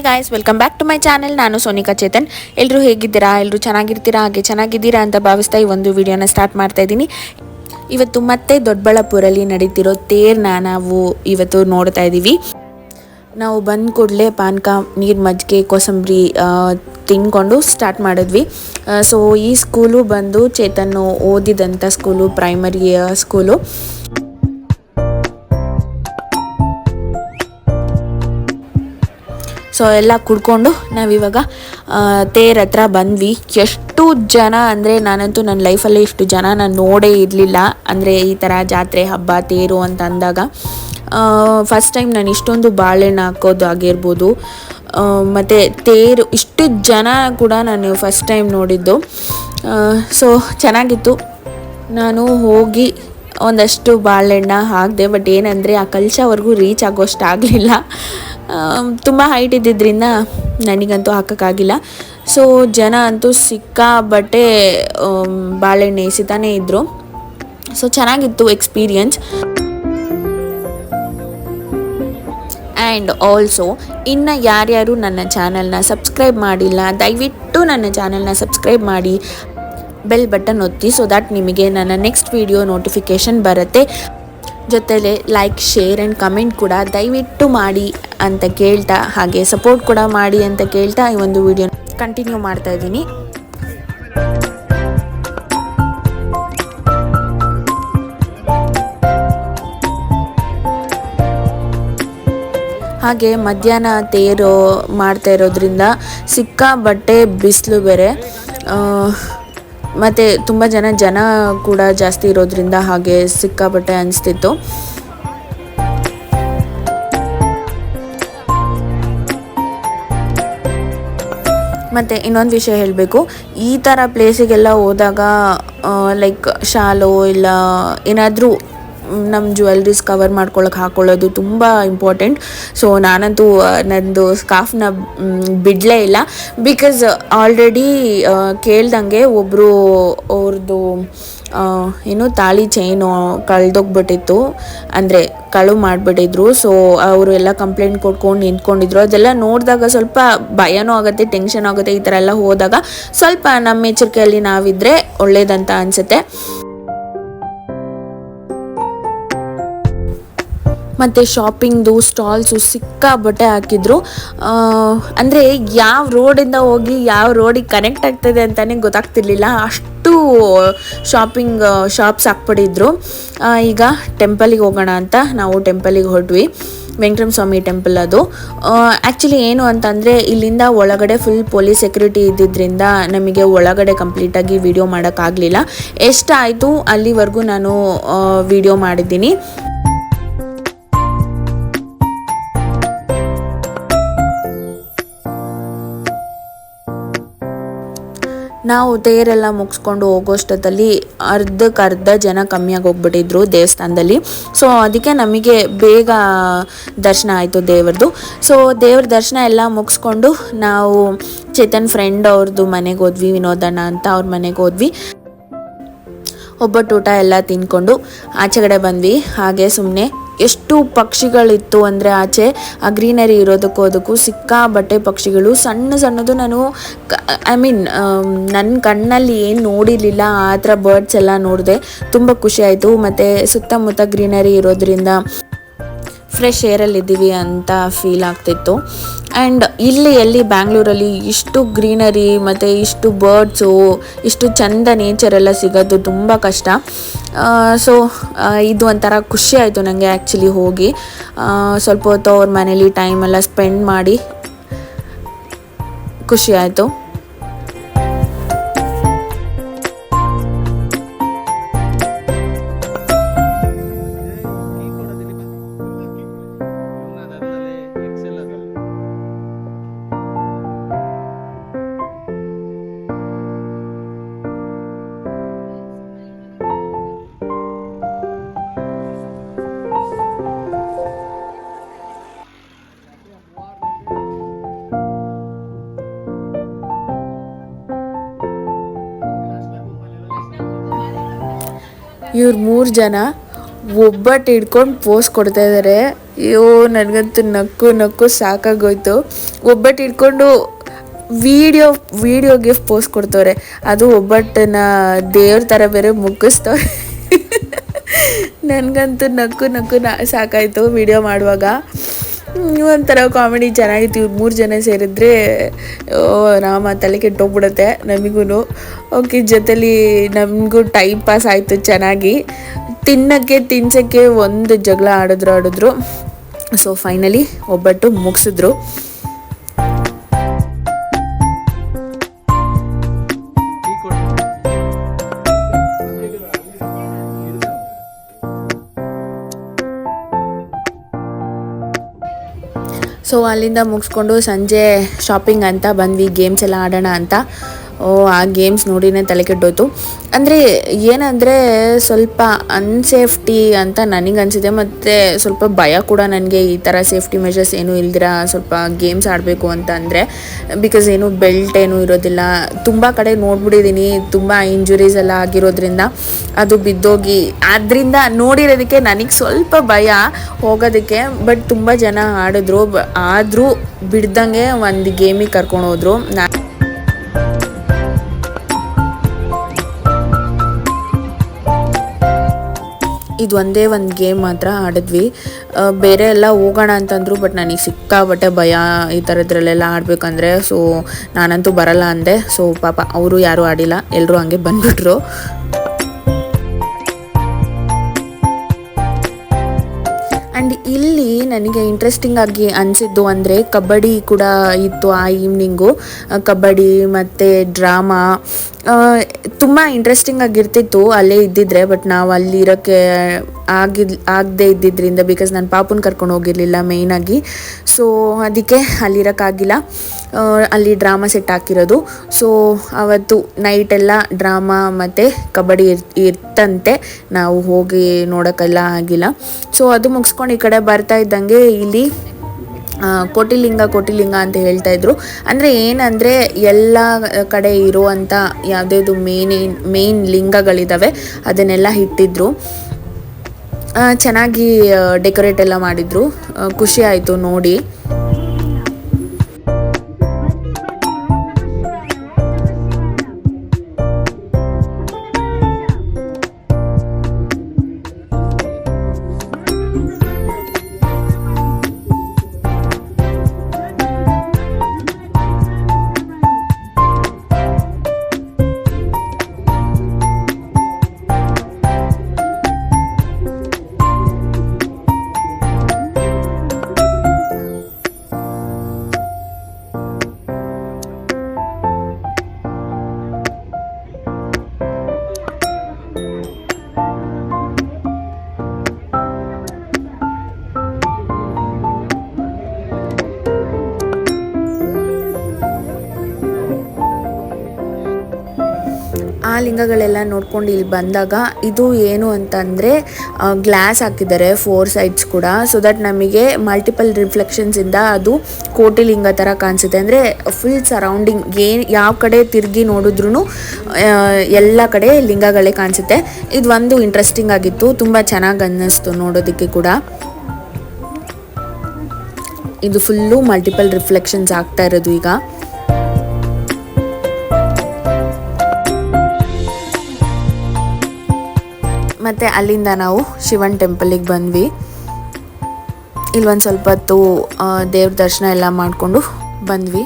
Hi guys, welcome back to my channel. ನಾನು ಸೋನಿಕಾ ಚೇತನ್. ಎಲ್ಲರೂ ಹೇಗಿದ್ದೀರಾ? ಎಲ್ಲರೂ ಚೆನ್ನಾಗಿರ್ತೀರಾ? ಹಾಗೆ ಚೆನ್ನಾಗಿದ್ದೀರಾ ಅಂತ ಭಾವಿಸ್ತಾ ಈ ಒಂದು ವಿಡಿಯೋನ ಸ್ಟಾರ್ಟ್ ಮಾಡ್ತಾ ಇದ್ದೀನಿ. ಇವತ್ತು ಮತ್ತೆ ದೊಡ್ಡಬಳ್ಳಾಪುರಲ್ಲಿ ನಡೀತಿರೋ ತೇರ್ನ ನಾವು ಇವತ್ತು ನೋಡ್ತಾ ಇದ್ದೀವಿ. ನಾವು ಬಂದ ಕೂಡಲೇ ಪಾನಕ, ನೀರು, ಮಜ್ಜಿಗೆ, ಕೋಸಂಬರಿ ತಿನ್ಕೊಂಡು ಸ್ಟಾರ್ಟ್ ಮಾಡಿದ್ವಿ. ಸೊ ಈ ಸ್ಕೂಲು ಬಂದು ಚೇತನ್ ಓದಿದಂಥ ಸ್ಕೂಲು, ಪ್ರೈಮರಿ ಸ್ಕೂಲು. ಸೊ ಎಲ್ಲ ಕುಡ್ಕೊಂಡು ನಾವಿವಾಗ ತೇರ್ ಹತ್ರ ಬಂದ್ವಿ. ಎಷ್ಟು ಜನ ಅಂದರೆ ನಾನಂತೂ ನನ್ನ ಲೈಫಲ್ಲೇ ಇಷ್ಟು ಜನ ನಾನು ನೋಡೇ ಇರಲಿಲ್ಲ. ಅಂದರೆ ಈ ಥರ ಜಾತ್ರೆ, ಹಬ್ಬ, ತೇರು ಅಂತ ಅಂದಾಗ ಫಸ್ಟ್ ಟೈಮ್ ನಾನು ಇಷ್ಟೊಂದು ಬಾಳೆಹಣ್ಣು ಹಾಕೋದು ಆಗಿರ್ಬೋದು, ಮತ್ತು ತೇರು ಇಷ್ಟು ಜನ ಕೂಡ ನಾನು ಫಸ್ಟ್ ಟೈಮ್ ನೋಡಿದ್ದು. ಸೊ ಚೆನ್ನಾಗಿತ್ತು. ನಾನು ಹೋಗಿ ಒಂದಷ್ಟು ಬಾಳೆಹಣ್ಣು ಹಾಕಿದೆ. ಬಟ್ ಏನಂದರೆ ಆ ಕಳಶವರೆಗೂ ರೀಚ್ ಆಗೋಷ್ಟು ಆಗಲಿಲ್ಲ. ತುಂಬ ಹೈಟ್ ಇದ್ದಿದ್ದರಿಂದ ನನಗಂತೂ ಹಾಕೋಕ್ಕಾಗಿಲ್ಲ. ಸೊ ಜನ ಅಂತೂ ಸಿಕ್ಕಾಬಟ್ಟೆ ಬಾಳೆಹಣ್ಣು ಎಸಿತಾನೇ ಇದ್ದರು. ಸೊ ಚೆನ್ನಾಗಿತ್ತು ಎಕ್ಸ್ಪೀರಿಯನ್ಸ್. ಆ್ಯಂಡ್ ಆಲ್ಸೋ ಇನ್ನು ಯಾರ್ಯಾರು ನನ್ನ ಚಾನಲ್ನ ಸಬ್ಸ್ಕ್ರೈಬ್ ಮಾಡಿಲ್ಲ, ದಯವಿಟ್ಟು ನನ್ನ ಚಾನಲ್ನ ಸಬ್ಸ್ಕ್ರೈಬ್ ಮಾಡಿ, ಬೆಲ್ ಬಟನ್ ಒತ್ತಿ, ಸೊ ದ್ಯಾಟ್ ನಿಮಗೆ ನನ್ನ ನೆಕ್ಸ್ಟ್ ವಿಡಿಯೋ ನೋಟಿಫಿಕೇಷನ್ ಬರುತ್ತೆ. ಜೊತೆಲೆ ಲೈಕ್, ಶೇರ್ ಆ್ಯಂಡ್ ಕಮೆಂಟ್ ಕೂಡ ದಯವಿಟ್ಟು ಮಾಡಿ ಅಂತ ಕೇಳ್ತಾ, ಹಾಗೆ ಸಪೋರ್ಟ್ ಕೂಡ ಮಾಡಿ ಅಂತ ಕೇಳ್ತಾ ಈ ಒಂದು ವಿಡಿಯೋ ಕಂಟಿನ್ಯೂ ಮಾಡ್ತಾ ಇದ್ದೀನಿ. ಹಾಗೆ ಮಧ್ಯಾಹ್ನ ತೇರು ಮಾಡ್ತಾ ಇರೋದ್ರಿಂದ ಸಿಕ್ಕಾಬಟ್ಟೆ ಬಿಸಿಲು ಬೇರೆ, ಮತ್ತು ತುಂಬ ಜನ ಕೂಡ ಜಾಸ್ತಿ ಇರೋದ್ರಿಂದ ಹಾಗೆ ಸಿಕ್ಕಾಬಟ್ಟೆ ಅನಿಸ್ತಿತ್ತು. ಮತ್ತು ಇನ್ನೊಂದು ವಿಷಯ ಹೇಳಬೇಕು, ಈ ಥರ ಪ್ಲೇಸಿಗೆಲ್ಲ ಹೋದಾಗ ಲೈಕ್ ಶಾಲು ಇಲ್ಲ ಏನಾದರೂ ನಮ್ಮ ಜ್ಯುವೆಲ್ರೀಸ್ ಕವರ್ ಮಾಡ್ಕೊಳ್ಳೋಕೆ ಹಾಕ್ಕೊಳ್ಳೋದು ತುಂಬ ಇಂಪಾರ್ಟೆಂಟ್. ಸೊ ನಾನಂತೂ ನನ್ನದು ಸ್ಕಾರ್ಫ್ನ ಬಿಡಲೇ ಇಲ್ಲ. ಬಿಕಾಸ್ ಆಲ್ರೆಡಿ ಕೇಳ್ದಂಗೆ ಒಬ್ಬರು ಅವ್ರದ್ದು ಏನು ತಾಳಿ ಚೈನು ಕಳೆದೋಗ್ಬಿಟ್ಟಿತ್ತು, ಅಂದರೆ ಕಳು ಮಾಡಿಬಿಟ್ಟಿದ್ರು. ಸೊ ಅವರು ಎಲ್ಲ ಕಂಪ್ಲೇಂಟ್ ಕೊಟ್ಕೊಂಡು ನಿಂತ್ಕೊಂಡಿದ್ರು. ಅದೆಲ್ಲ ನೋಡಿದಾಗ ಸ್ವಲ್ಪ ಭಯನೂ ಆಗುತ್ತೆ, ಟೆನ್ಷನ್ ಆಗುತ್ತೆ. ಈ ಥರ ಎಲ್ಲ ಹೋದಾಗ ಸ್ವಲ್ಪ ನಮ್ಮ ಎಚ್ಚರಿಕೆಯಲ್ಲಿ ನಾವಿದ್ದರೆ ಒಳ್ಳೇದಂತ ಅನಿಸುತ್ತೆ. ಮತ್ತು ಶಾಪಿಂಗ್ದು ಸ್ಟಾಲ್ಸು ಸಿಕ್ಕಾಬಟ್ಟೆ ಹಾಕಿದ್ರು. ಅಂದರೆ ಯಾವ ರೋಡಿಂದ ಹೋಗಿ ಯಾವ ರೋಡಿಗೆ ಕನೆಕ್ಟ್ ಆಗ್ತದೆ ಅಂತಲೇ ಗೊತ್ತಾಗ್ತಿರ್ಲಿಲ್ಲ, ಅಷ್ಟು ಶಾಪಿಂಗ್ ಶಾಪ್ಸ್ ಹಾಕ್ಬಿಟ್ಟಿದ್ರು. ಈಗ ಟೆಂಪಲಿಗೆ ಹೋಗೋಣ ಅಂತ ನಾವು ಟೆಂಪಲಿಗೆ ಹೊರಟ್ವಿ. ವೆಂಕಟರಮಣ ಸ್ವಾಮಿ ಟೆಂಪಲ್ ಅದು. ಆ್ಯಕ್ಚುಲಿ ಏನು ಅಂತಂದರೆ ಇಲ್ಲಿಂದ ಒಳಗಡೆ ಫುಲ್ ಪೊಲೀಸ್ ಸೆಕ್ಯೂರಿಟಿ ಇದ್ದಿದ್ದರಿಂದ ನಮಗೆ ಒಳಗಡೆ ಕಂಪ್ಲೀಟಾಗಿ ವಿಡಿಯೋ ಮಾಡೋಕ್ಕಾಗಲಿಲ್ಲ. ಎಷ್ಟಾಯಿತು ಅಲ್ಲಿವರೆಗೂ ನಾನು ವಿಡಿಯೋ ಮಾಡಿದ್ದೀನಿ. ನಾವು ತೇರೆಲ್ಲ ಮುಗಿಸ್ಕೊಂಡು ಹೋಗೋಷ್ಟೊತ್ತಲ್ಲಿ ಅರ್ಧಕ್ಕರ್ಧ ಜನ ಕಮ್ಮಿಯಾಗಿ ಹೋಗ್ಬಿಟ್ಟಿದ್ರು ದೇವಸ್ಥಾನದಲ್ಲಿ. ಸೊ ಅದಕ್ಕೆ ನಮಗೆ ಬೇಗ ದರ್ಶನ ಆಯಿತು ದೇವ್ರದ್ದು. ಸೊ ದೇವ್ರ ದರ್ಶನ ಎಲ್ಲ ಮುಗಿಸ್ಕೊಂಡು ನಾವು ಚೇತನ್ ಫ್ರೆಂಡ್ ಅವ್ರದ್ದು ಮನೆಗೆ ಹೋದ್ವಿ, ವಿನೋದಣ್ಣ ಅಂತ, ಅವ್ರ ಮನೆಗೆ ಹೋದ್ವಿ. ಒಬ್ಬಟ್ಟು ಊಟ ಎಲ್ಲ ತಿನ್ಕೊಂಡು ಆಚೆಗಡೆ ಬಂದ್ವಿ. ಹಾಗೆ ಸುಮ್ಮನೆ ಎಷ್ಟು ಪಕ್ಷಿಗಳಿತ್ತು ಅಂದರೆ ಆಚೆ ಆ ಗ್ರೀನರಿ ಇರೋದಕ್ಕೂ ಸಿಕ್ಕಾಬಟ್ಟೆ ಪಕ್ಷಿಗಳು, ಸಣ್ಣದು. ನಾನು ನನ್ನ ಕಣ್ಣಲ್ಲಿ ಏನು ನೋಡಿರಲಿಲ್ಲ ಆ ಥರ ಬರ್ಡ್ಸ್ ಎಲ್ಲ ನೋಡಿದೆ. ತುಂಬ ಖುಷಿ ಆಯಿತು. ಮತ್ತು ಸುತ್ತಮುತ್ತ ಗ್ರೀನರಿ ಇರೋದ್ರಿಂದ ಫ್ರೆಶ್ ಏರಲ್ಲಿದ್ದೀವಿ ಅಂತ ಫೀಲ್ ಆಗ್ತಿತ್ತು. ಆ್ಯಂಡ್ ಎಲ್ಲಿ ಬ್ಯಾಂಗ್ಳೂರಲ್ಲಿ ಇಷ್ಟು ಗ್ರೀನರಿ ಮತ್ತು ಇಷ್ಟು ಬರ್ಡ್ಸು, ಇಷ್ಟು ಚಂದ ನೇಚರೆಲ್ಲ ಸಿಗೋದು ತುಂಬ ಕಷ್ಟ. ಸೊ ಇದು ಒಂಥರ ಖುಷಿ ಆಯಿತು ನನಗೆ ಆ್ಯಕ್ಚುಲಿ ಹೋಗಿ. ಸ್ವಲ್ಪ ಹೊತ್ತು ಅವ್ರ ಮನೇಲಿ ಟೈಮೆಲ್ಲ ಸ್ಪೆಂಡ್ ಮಾಡಿ ಖುಷಿ ಆಯಿತು. ಇವ್ರು 3 ಜನ ಒಬ್ಬಟ್ಟು ಹಿಡ್ಕೊಂಡು ಪೋಸ್ ಕೊಡ್ತಾ ಇದ್ದಾರೆ. ಅಯ್ಯೋ ನನಗಂತೂ ನಕ್ಕು ನಕ್ಕು ಸಾಕಾಗೋಯ್ತು. ಒಬ್ಬಟ್ಟು ಹಿಡ್ಕೊಂಡು ವಿಡಿಯೋಗೆ ಪೋಸ್ ಕೊಡ್ತವ್ರೆ. ಅದು ಒಬ್ಬಟ್ಟನ್ನ ದೇವ್ರ ಥರ ಬೇರೆ ಮುಗ್ಗಿಸ್ತವ್ರೆ. ನನಗಂತೂ ನಕ್ಕು ನಕ್ಕು ಸಾಕಾಯಿತು ವಿಡಿಯೋ ಮಾಡುವಾಗ. ಒಂಥರ ಕಾಮಿಡಿ ಚೆನ್ನಾಗಿತ್ತು. ಇವ್ರು 3 ಜನ ಸೇರಿದ್ರೆ ರಾಮ ತಲೆ ಕೆಟ್ಟೋಗ್ಬಿಡುತ್ತೆ ನಮಗೂ. ಓಕೆ, ಜೊತೆಲಿ ನಮಗೂ ಟೈಮ್ ಪಾಸ್ ಆಯಿತು ಚೆನ್ನಾಗಿ. ತಿನ್ಸೋಕ್ಕೆ ಒಂದು ಜಗಳ ಆಡಿದ್ರು. ಸೊ ಫೈನಲಿ ಒಬ್ಬಟ್ಟು ಮುಗಿಸಿದ್ರು. ಸೊ ಅಲ್ಲಿಂದ ಮುಗಿಸ್ಕೊಂಡು ಸಂಜೆ ಶಾಪಿಂಗ್ ಅಂತ ಬಂದ್ವಿ, ಗೇಮ್ಸ್ ಎಲ್ಲ ಆಡೋಣ ಅಂತ. ಆ ಗೇಮ್ಸ್ ನೋಡಿನೇ ತಲೆ ಕೆಟ್ಟೋಯ್ತು. ಅಂದರೆ ಏನಂದರೆ ಸ್ವಲ್ಪ ಅನ್ಸೇಫ್ಟಿ ಅಂತ ನನಗೆ ಅನಿಸಿದೆ, ಮತ್ತು ಸ್ವಲ್ಪ ಭಯ ಕೂಡ ನನಗೆ. ಈ ಥರ ಸೇಫ್ಟಿ ಮೆಷರ್ಸ್ ಏನೂ ಇಲ್ದಿರ ಸ್ವಲ್ಪ ಗೇಮ್ಸ್ ಆಡಬೇಕು ಅಂತ ಅಂದರೆ, ಬಿಕಾಸ್ ಏನು ಬೆಲ್ಟ್ ಏನೂ ಇರೋದಿಲ್ಲ. ತುಂಬ ಕಡೆ ನೋಡ್ಬಿಟ್ಟಿದ್ದೀನಿ, ತುಂಬ ಇಂಜುರೀಸ್ ಎಲ್ಲ ಆಗಿರೋದ್ರಿಂದ ಅದು ಬಿದ್ದೋಗಿ, ಅದರಿಂದ ನೋಡಿರೋದಕ್ಕೆ ನನಗೆ ಸ್ವಲ್ಪ ಭಯ ಹೋಗೋದಕ್ಕೆ. ಬಟ್ ತುಂಬ ಜನ ಆಡಿದ್ರು, ಆದರೂ ಬಿಡ್ದಂಗೆ ಒಂದು ಗೇಮಿಗೆ ಕರ್ಕೊಂಡು ಹೋದ್ರು. ಇದು ಒಂದೇ ಒಂದು ಗೇಮ್ ಮಾತ್ರ ಆಡಿದ್ವಿ. ಬೇರೆ ಎಲ್ಲ ಹೋಗೋಣ ಅಂತಂದರು, ಬಟ್ ನನಗೆ ಸಿಕ್ಕಾಬಟ್ಟೆ ಭಯ ಈ ಥರದ್ರಲ್ಲೆಲ್ಲ ಆಡಬೇಕಂದ್ರೆ. ಸೊ ನಾನಂತೂ ಬರಲ್ಲ ಅಂದೆ. ಸೊ ಪಾಪ ಅವರು ಯಾರೂ ಆಡಿಲ್ಲ, ಎಲ್ಲರೂ ಹಂಗೆ ಬಂದುಬಿಟ್ರು. ಆ್ಯಂಡ್ ಇಲ್ಲಿ ನನಗೆ ಇಂಟ್ರೆಸ್ಟಿಂಗ್ ಆಗಿ ಅನಿಸಿದ್ದು ಅಂದರೆ ಕಬಡ್ಡಿ ಕೂಡ ಇತ್ತು ಆ ಈವ್ನಿಂಗು. ಕಬಡ್ಡಿ ಮತ್ತು ಡ್ರಾಮಾ ತುಂಬ ಇಂಟ್ರೆಸ್ಟಿಂಗ್ ಆಗಿರ್ತಿತ್ತು ಅಲ್ಲೇ ಇದ್ದಿದ್ರೆ. ಬಟ್ ನಾವು ಅಲ್ಲಿ ಇರೋಕ್ಕೆ ಆಗದೆ ಇದ್ದಿದ್ದರಿಂದ, ಬಿಕಾಸ್ ನಾನು ಪಾಪುನ ಕರ್ಕೊಂಡು ಹೋಗಿರಲಿಲ್ಲ ಮೇಯ್ನಾಗಿ. ಸೊ ಅದಕ್ಕೆ ಅಲ್ಲಿರೋಕ್ಕಾಗಿಲ್ಲ. ಅಲ್ಲಿ ಡ್ರಾಮಾ ಸೆಟ್ ಹಾಕಿರೋದು. ಸೊ ಅವತ್ತು ನೈಟೆಲ್ಲ ಡ್ರಾಮಾ ಮತ್ತು ಕಬಡ್ಡಿ ಇರ್ತಂತೆ. ನಾವು ಹೋಗಿ ನೋಡೋಕ್ಕೆಲ್ಲ ಆಗಿಲ್ಲ. ಸೊ ಅದು ಮುಗಿಸ್ಕೊಂಡು ಈ ಕಡೆ ಬರ್ತಾ ಇದ್ದಂಗೆ ಇಲ್ಲಿ ಕೋಟಿಲಿಂಗ ಅಂತ ಹೇಳ್ತಾಯಿದ್ರು. ಅಂದರೆ ಏನಂದರೆ ಎಲ್ಲ ಕಡೆ ಇರುವಂಥ ಯಾವುದ್ಯಾವುದು ಮೇನ್ ಲಿಂಗಗಳಿದ್ದಾವೆ ಅದನ್ನೆಲ್ಲ ಇಟ್ಟಿದ್ರು. ಚೆನ್ನಾಗಿ ಡೆಕೋರೇಟ್ ಎಲ್ಲ ಮಾಡಿದರು. ಖುಷಿ ಆಯಿತು ನೋಡಿ. ಆ ಲಿಂಗಗಳೆಲ್ಲ ನೋಡ್ಕೊಂಡು ಇಲ್ಲಿ ಬಂದಾಗ, ಇದು ಏನು ಅಂತಂದರೆ ಗ್ಲಾಸ್ ಹಾಕಿದ್ದಾರೆ 4 ಸೈಡ್ಸ್ ಕೂಡ, ಸೊ ದಟ್ ನಮಗೆ ಮಲ್ಟಿಪಲ್ ರಿಫ್ಲೆಕ್ಷನ್ಸಿಂದ ಅದು ಕೋಟಿಲಿಂಗ ಥರ ಕಾಣಿಸುತ್ತೆ. ಅಂದರೆ ಫುಲ್ ಸರೌಂಡಿಂಗ್ ಯಾವ ಕಡೆ ತಿರುಗಿ ನೋಡಿದ್ರೂ ಎಲ್ಲ ಕಡೆ ಲಿಂಗಗಳೇ ಕಾಣಿಸುತ್ತೆ. ಇದು ಒಂದು ಇಂಟ್ರೆಸ್ಟಿಂಗ್ ಆಗಿತ್ತು, ತುಂಬ ಚೆನ್ನಾಗಿ ಅನ್ನಿಸ್ತು ನೋಡೋದಕ್ಕೆ ಕೂಡ. ಇದು ಫುಲ್ಲು ಮಲ್ಟಿಪಲ್ ರಿಫ್ಲೆಕ್ಷನ್ಸ್ ಆಗ್ತಾ ಇರೋದು ಈಗ. ಮತ್ತು ಅಲ್ಲಿಂದ ನಾವು ಶಿವನ್ ಟೆಂಪಲಿಗೆ ಬಂದ್ವಿ. ಇಲ್ಲೊಂದು ಸ್ವಲ್ಪ ಹೊತ್ತು ದೇವ್ರ ದರ್ಶನ ಎಲ್ಲ ಮಾಡಿಕೊಂಡು ಬಂದ್ವಿ.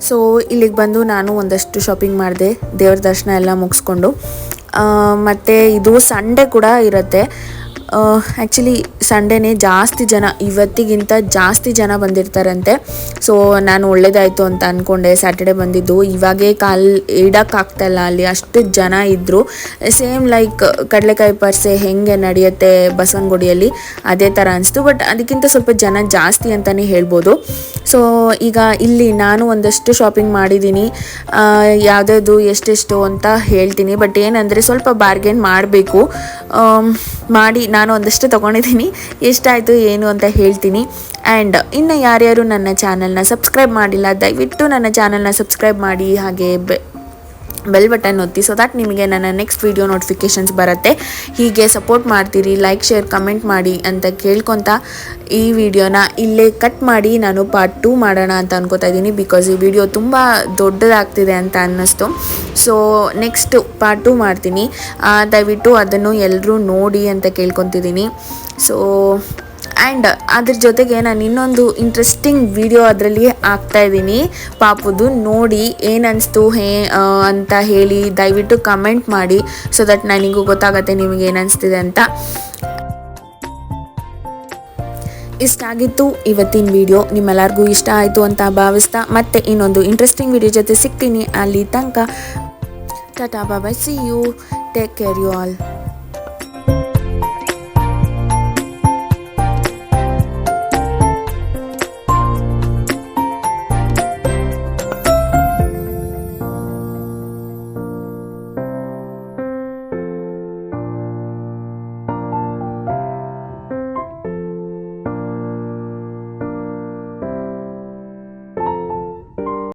ಸೊ ಇಲ್ಲಿಗೆ ಬಂದು ನಾನು ಒಂದಷ್ಟು ಶಾಪಿಂಗ್ ಮಾಡಿದೆ, ದೇವ್ರ ದರ್ಶನ ಎಲ್ಲ ಮುಗಿಸ್ಕೊಂಡು. ಮತ್ತು ಇದು ಸಂಡೇ ಕೂಡ ಇರುತ್ತೆ. ಆ್ಯಕ್ಚುಲಿ ಸಂಡೇನೇ ಜಾಸ್ತಿ ಜನ, ಇವತ್ತಿಗಿಂತ ಜಾಸ್ತಿ ಜನ ಬಂದಿರ್ತಾರಂತೆ. ಸೊ ನಾನು ಒಳ್ಳೇದಾಯಿತು ಅಂತ ಅಂದ್ಕೊಂಡೆ ಸ್ಯಾಟರ್ಡೆ ಬಂದಿದ್ದು. ಇವಾಗೇ ಇಡೋಕ್ಕಾಗ್ತಾಯಿಲ್ಲ, ಅಲ್ಲಿ ಅಷ್ಟು ಜನ ಇದ್ದರು. ಸೇಮ್ ಲೈಕ್ ಕಡಲೆಕಾಯಿ ಪರಿಷೆ ಹೆಂಗೆ ನಡೆಯುತ್ತೆ ಬಸವನಗುಡಿಯಲ್ಲಿ ಅದೇ ಥರ ಅನಿಸ್ತು. ಬಟ್ ಅದಕ್ಕಿಂತ ಸ್ವಲ್ಪ ಜನ ಜಾಸ್ತಿ ಅಂತಲೇ ಹೇಳ್ಬೋದು. ಸೊ ಈಗ ಇಲ್ಲಿ ನಾನು ಒಂದಷ್ಟು ಶಾಪಿಂಗ್ ಮಾಡಿದ್ದೀನಿ, ಯಾವುದಾದ್ರು ಎಷ್ಟೆಷ್ಟು ಅಂತ ಹೇಳ್ತೀನಿ. ಬಟ್ ಏನಂದರೆ ಸ್ವಲ್ಪ ಬಾರ್ಗೇನ್ ಮಾಡಬೇಕು, ಮಾಡಿ ನಾನು ಒಂದಷ್ಟು ತೊಗೊಂಡಿದ್ದೀನಿ. ಎಷ್ಟಾಯಿತು ಏನು ಅಂತ ಹೇಳ್ತೀನಿ. ಆ್ಯಂಡ್ ಇನ್ನು ಯಾರ್ಯಾರು ನನ್ನ ಚಾನಲ್ನ ಸಬ್ಸ್ಕ್ರೈಬ್ ಮಾಡಿಲ್ಲ, ದಯವಿಟ್ಟು ನನ್ನ ಚಾನಲ್ನ ಸಬ್ಸ್ಕ್ರೈಬ್ ಮಾಡಿ, ಹಾಗೆ ಬೆಲ್ ಬಟನ್ ಒತ್ತಿ, ಸೊ ದ್ಯಾಟ್ ನಿಮಗೆ ನನ್ನ ನೆಕ್ಸ್ಟ್ ವೀಡಿಯೋ ನೋಟಿಫಿಕೇಷನ್ಸ್ ಬರುತ್ತೆ. ಹೀಗೆ ಸಪೋರ್ಟ್ ಮಾಡ್ತೀರಿ, ಲೈಕ್ ಶೇರ್ ಕಮೆಂಟ್ ಮಾಡಿ ಅಂತ ಕೇಳ್ಕೊತ ಈ ವಿಡಿಯೋನ ಇಲ್ಲೇ ಕಟ್ ಮಾಡಿ ನಾನು ಪಾರ್ಟ್ 2 ಮಾಡೋಣ ಅಂತ ಅನ್ಕೋತಾ ಇದ್ದೀನಿ. ಬಿಕಾಸ್ ಈ ವಿಡಿಯೋ ತುಂಬ ದೊಡ್ಡದಾಗ್ತಿದೆ ಅಂತ ಅನ್ನಿಸ್ತು. ಸೊ ನೆಕ್ಸ್ಟ್ ಪಾರ್ಟ್ 2 ಮಾಡ್ತೀನಿ, ದಯವಿಟ್ಟು ಅದನ್ನು ಎಲ್ಲರೂ ನೋಡಿ ಅಂತ ಕೇಳ್ಕೊತಿದ್ದೀನಿ. ಸೊ ಆ್ಯಂಡ್ ಅದ್ರ ಜೊತೆಗೆ ನಾನು ಇನ್ನೊಂದು ಇಂಟ್ರೆಸ್ಟಿಂಗ್ ವಿಡಿಯೋ ಅದರಲ್ಲಿ ಹಾಕ್ತಾಯಿದ್ದೀನಿ ಪಾಪುದು, ನೋಡಿ ಏನು ಅನಿಸ್ತು ಅಂತ ಹೇಳಿ ದಯವಿಟ್ಟು ಕಮೆಂಟ್ ಮಾಡಿ, ಸೊ ದಟ್ ನನಗೂ ಗೊತ್ತಾಗುತ್ತೆ ನಿಮಗೆ ಏನು ಅನಿಸ್ತಿದೆ ಅಂತ. ಇಷ್ಟಾಗಿತ್ತು ಇವತ್ತಿನ ವಿಡಿಯೋ, ನಿಮ್ಮೆಲ್ಲರಿಗೂ ಇಷ್ಟ ಆಯಿತು ಅಂತ ಭಾವಿಸ್ತಾ ಮತ್ತೆ ಇನ್ನೊಂದು ಇಂಟ್ರೆಸ್ಟಿಂಗ್ ವಿಡಿಯೋ ಜೊತೆ ಸಿಗ್ತೀನಿ. ಅಲ್ಲಿ ತನಕ tata bye, see you, take care you all.